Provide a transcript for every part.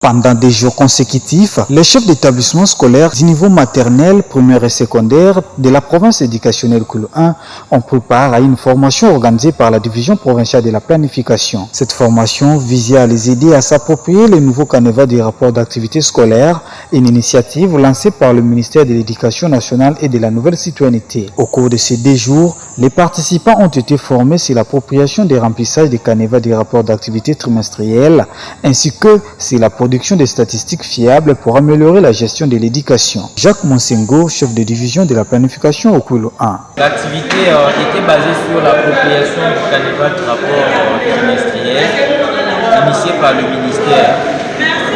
Pendant des jours consécutifs, les chefs d'établissement scolaire du niveau maternel, primaire et secondaire de la province éducationnelle Koulou 1 ont pris part à une formation organisée par la division provinciale de la planification. Cette formation visait à les aider à s'approprier le nouveau canevas des rapports d'activité scolaire, une initiative lancée par le ministère de l'Éducation nationale et de la nouvelle citoyenneté. Au cours de ces 2 jours, les participants ont été formés sur l'appropriation des remplissages des canevas des rapports d'activité trimestriels ainsi que sur la production des statistiques fiables pour améliorer la gestion de l'éducation. Jacques Monsengo, chef de division de la planification au Koulou 1. L'activité était basée sur l'appropriation du canevas de rapport trimestriel initié par le ministère.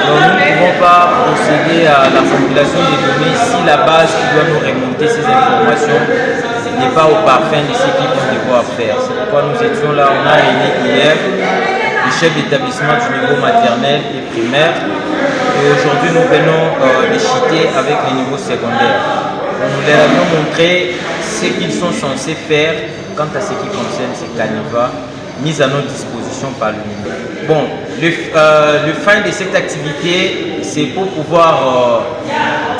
Donc, nous ne pouvons pas procéder à la compilation des données si la base qui doit nous remonter ces informations n'est pas au parfum de ce qu'ils vont devoir faire. C'est pourquoi nous étions là, on a réuni hier les chefs d'établissement du niveau maternel et primaire et aujourd'hui nous venons de chiter avec les niveaux secondaires. Nous leur avions montré ce qu'ils sont censés faire quant à ce qui concerne ces canevas mis à notre disposition par le ministère. Bon, le fin de cette activité, c'est pour pouvoir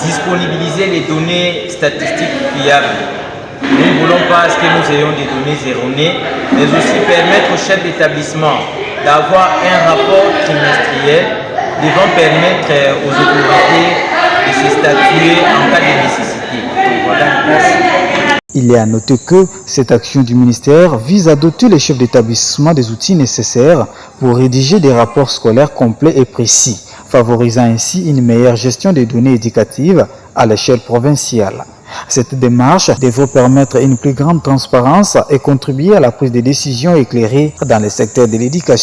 disponibiliser les données statistiques fiables. Nous ne voulons pas que nous ayons des données erronées, mais aussi permettre aux chefs d'établissement d'avoir un rapport trimestriel devant permettre aux autorités de se statuer en cas de nécessité. Voilà, merci. Il est à noter que cette action du ministère vise à doter les chefs d'établissement des outils nécessaires pour rédiger des rapports scolaires complets et précis, favorisant ainsi une meilleure gestion des données éducatives à l'échelle provinciale. Cette démarche devrait permettre une plus grande transparence et contribuer à la prise de décisions éclairées dans le secteur de l'éducation.